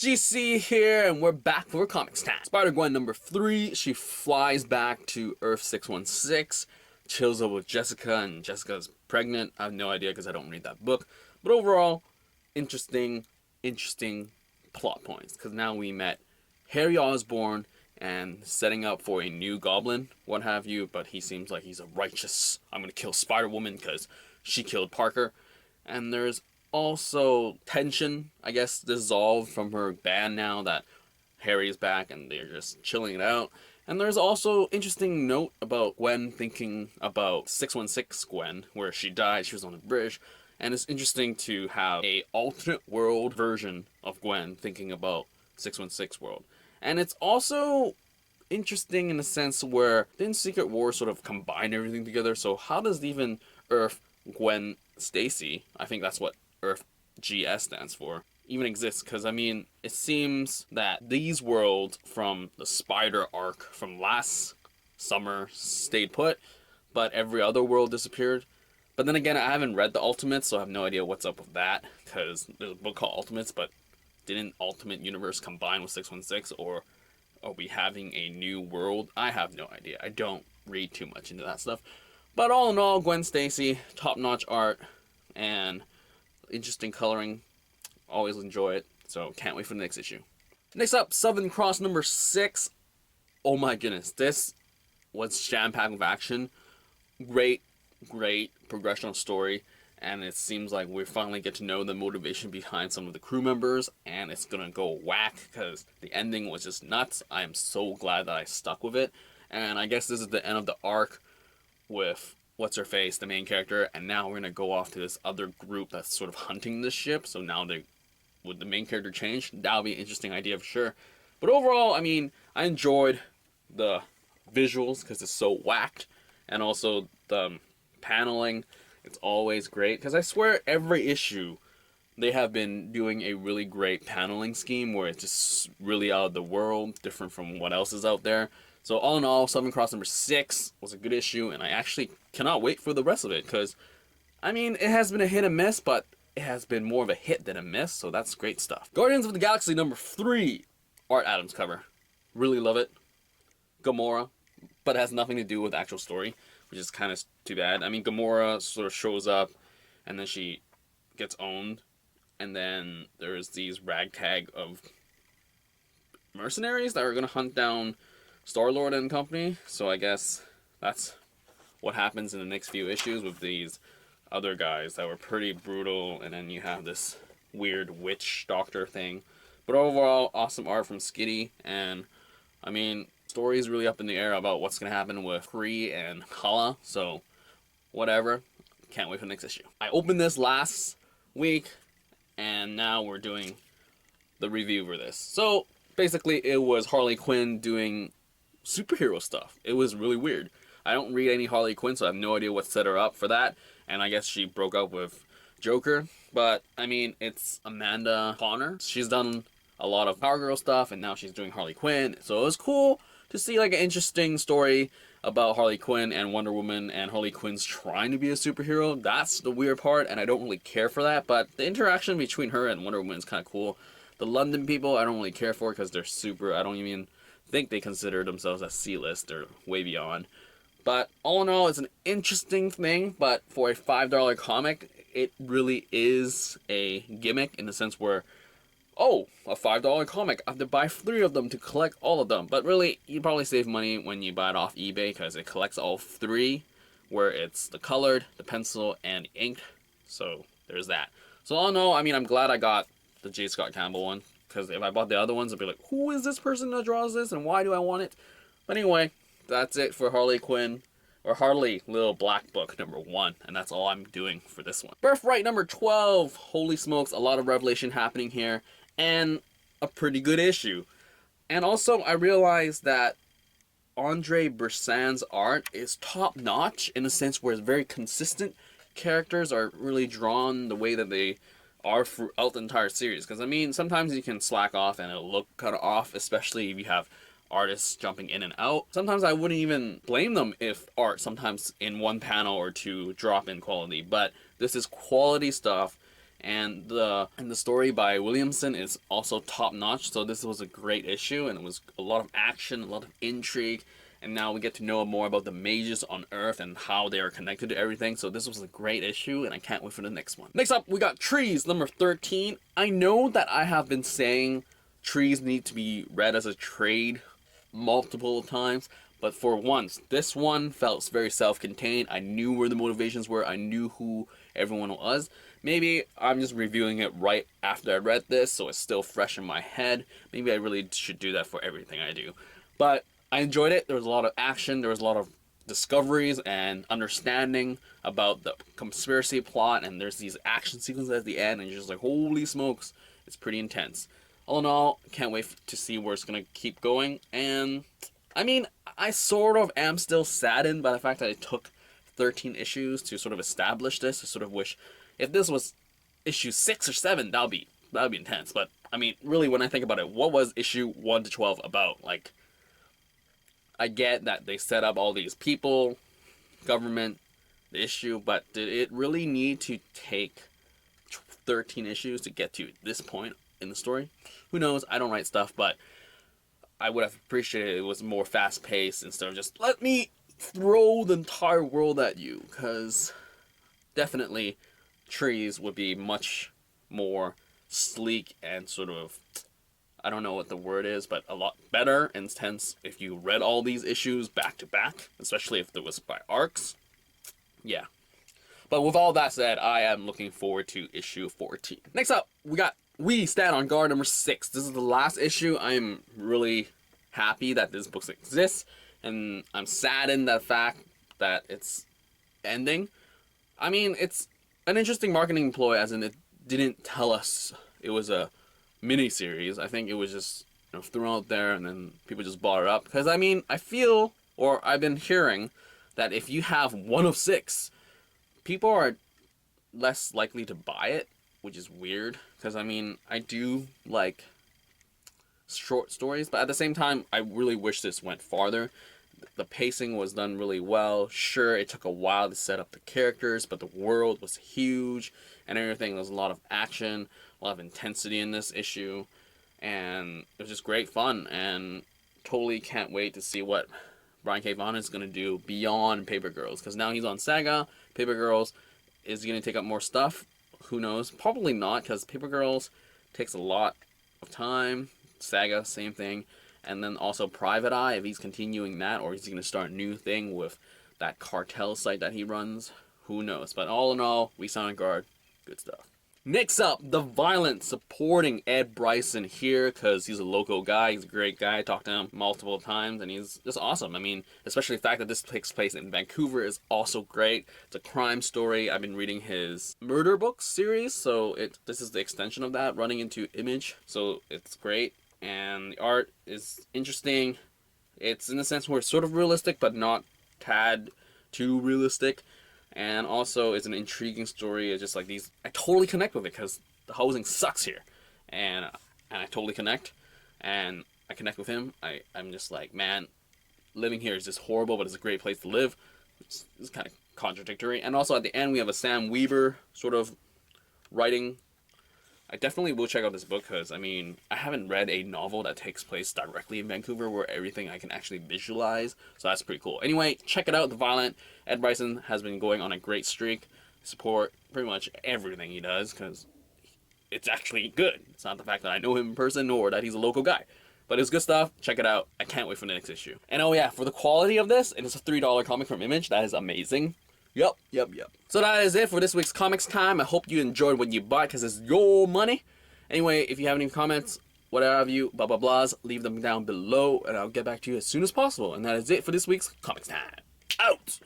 GC here, and we're back for Comics Time. Spider-Gwen number 3, she flies back to Earth 616, chills up with Jessica, and Jessica's pregnant. I have no idea because I don't read that book. But overall, interesting plot points. Because now we met Harry Osborn and setting up for a new goblin, what have you. But he seems like he's a righteous, I'm going to kill Spider-Woman because she killed Parker. And there's also tension, I guess, dissolved from her band now that Harry's back and they're just chilling it out. And there's also interesting note about Gwen thinking about 616 Gwen, where she died, she was on the bridge. And it's interesting to have a alternate world version of Gwen thinking about 616 world. And it's also interesting in the sense where didn't Secret War sort of combine everything together? So how does even Earth Gwen Stacy, I think that's what Earth GS stands for, even exists? Because I mean, it seems that these worlds from the Spider arc from last summer stayed put, but every other world disappeared. But then again, I haven't read the Ultimates, so I have no idea what's up with that, because there's a book called Ultimates, but didn't Ultimate Universe combine with 616, or are we having a new world? I have no idea. I don't read too much into that stuff. But all in all, Gwen Stacy, top-notch art, and interesting coloring. Always enjoy it, so can't wait for the next issue. Next up, Southern Cross number 6. Oh my goodness, this was jam-packed with action. Great progression of story, and it seems like we finally get to know the motivation behind some of the crew members, and it's gonna go whack because the ending was just nuts. I am so glad that I stuck with it, and I guess this is the end of the arc with what's-her-face, the main character, and now we're gonna go off to this other group that's sort of hunting this ship. So now would the main character change? That would be an interesting idea for sure. But overall, I mean, I enjoyed the visuals because it's so whacked, and also the paneling. It's always great because I swear every issue they have been doing a really great paneling scheme where it's just really out of the world, different from what else is out there. So all in all, Southern Cross number 6 was a good issue, and I actually cannot wait for the rest of it, because, I mean, it has been a hit and miss, but it has been more of a hit than a miss, so that's great stuff. Guardians of the Galaxy number 3, Art Adams cover. Really love it. Gamora, but it has nothing to do with the actual story, which is kind of too bad. I mean, Gamora sort of shows up, and then she gets owned, and then there's these ragtag of mercenaries that are going to hunt down Star-Lord and company, so I guess that's what happens in the next few issues with these other guys that were pretty brutal, and then you have this weird witch doctor thing. But overall, awesome art from Schiti, and I mean, story is really up in the air about what's going to happen with Kree and Hala, so whatever. Can't wait for the next issue. I opened this last week, and now we're doing the review for this. So basically, it was Harley Quinn doing superhero stuff. It was really weird. I don't read any Harley Quinn, so I have no idea what set her up for that. And I guess she broke up with Joker. But, I mean, it's Amanda Connor. She's done a lot of Power Girl stuff, and now she's doing Harley Quinn. So it was cool to see, like, an interesting story about Harley Quinn and Wonder Woman, and Harley Quinn's trying to be a superhero. That's the weird part, and I don't really care for that. But the interaction between her and Wonder Woman is kind of cool. The London people, I don't really care for because they're super, I don't even think they consider themselves a C-list or way beyond. But all in all, it's an interesting thing, but for a $5 comic, it really is a gimmick in the sense where, oh, a $5 comic, I have to buy 3 of them to collect all of them. But really, you probably save money when you buy it off eBay because it collects all 3, where it's the colored, the pencil, and the ink. So there's that. So all in all, I mean, I'm glad I got the J. Scott Campbell one, because if I bought the other ones, I'd be like, who is this person that draws this, and why do I want it? But anyway, that's it for Harley Quinn, or Harley Little Black Book number 1, and that's all I'm doing for this one. Birthright number 12, holy smokes, a lot of revelation happening here, and a pretty good issue. And also, I realized that Andrei Bressan's art is top-notch, in a sense where it's very consistent. Characters are really drawn the way that they are throughout the entire series. Because, I mean, sometimes you can slack off and it'll look kind of off, especially if you have artists jumping in and out. Sometimes I wouldn't even blame them if art sometimes in one panel or two drop in quality. But this is quality stuff, And the story by Williamson is also top notch. So this was a great issue, and it was a lot of action, a lot of intrigue. And now we get to know more about the mages on Earth and how they are connected to everything. So this was a great issue, and I can't wait for the next one. Next up, we got Trees, number 13. I know that I have been saying Trees need to be read as a trade multiple times, but for once, this one felt very self-contained. I knew where the motivations were. I knew who everyone was. Maybe I'm just reviewing it right after I read this, so it's still fresh in my head. Maybe I really should do that for everything I do. But I enjoyed it. There was a lot of action. There was a lot of discoveries and understanding about the conspiracy plot. And there's these action sequences at the end. And you're just like, holy smokes. It's pretty intense. All in all, can't wait to see where it's going to keep going. And, I mean, I sort of am still saddened by the fact that it took 13 issues to sort of establish this. I sort of wish if this was issue 6 or 7, that would be intense. But, I mean, really, when I think about it, what was issue 1 to 12 about? Like, I get that they set up all these people, government, the issue, but did it really need to take 13 issues to get to this point in the story? Who knows? I don't write stuff, but I would have appreciated it was more fast-paced instead of just, let me throw the entire world at you, because definitely Trees would be much more sleek and sort of, I don't know what the word is, but a lot better and intense if you read all these issues back to back, especially if it was by arcs. Yeah. But with all that said, I am looking forward to issue 14. Next up, we got We Stand on Guard number 6. This is the last issue. I am really happy that this book exists, and I'm saddened that fact that it's ending. I mean, it's an interesting marketing ploy, as in it didn't tell us it was a mini-series. I think it was just, you know, thrown out there and then people just bought it up. Because, I mean, I feel, or I've been hearing, that if you have 1 of 6, people are less likely to buy it, which is weird. Because, I mean, I do like short stories, but at the same time, I really wish this went farther. The pacing was done really well. Sure, it took a while to set up the characters, but the world was huge and everything. There was a lot of action, a lot of intensity in this issue, and it was just great fun, and totally can't wait to see what Brian K. Vaughan is going to do beyond Paper Girls, because now he's on Saga. Paper Girls, is he going to take up more stuff? Who knows? Probably not, because Paper Girls takes a lot of time. Saga, same thing. And then also Private Eye, if he's continuing that, or is he going to start a new thing with that cartel site that he runs? Who knows? But all in all, We Stand on Guard, good stuff. Next up, The Violence, supporting Ed Brisson here, because he's a local guy, he's a great guy. I talked to him multiple times, and he's just awesome. I mean, especially the fact that this takes place in Vancouver is also great. It's a crime story. I've been reading his murder books series, so this is the extension of that, running into Image, so it's great. And the art is interesting. It's in a sense where it's sort of realistic, but not tad too realistic. And also, it's an intriguing story. It's just like these, I totally connect with it because the housing sucks here, and I totally connect, and I connect with him. I'm just like, man, living here is just horrible, but it's a great place to live. It's kind of contradictory. And also at the end, we have a Sam Weaver sort of writing. I definitely will check out this book because, I mean, I haven't read a novel that takes place directly in Vancouver where everything I can actually visualize, so that's pretty cool. Anyway, check it out, The Violent. Ed Brisson has been going on a great streak. Support pretty much everything he does because it's actually good. It's not the fact that I know him in person or that he's a local guy. But it's good stuff. Check it out. I can't wait for the next issue. And oh yeah, for the quality of this, it is a $3 comic from Image. That is amazing. Yep. So that is it for this week's Comics Time. I hope you enjoyed what you bought because it's your money. Anyway, if you have any comments, whatever have you, blah blah blahs, leave them down below and I'll get back to you as soon as possible. And that is it for this week's Comics Time. Out!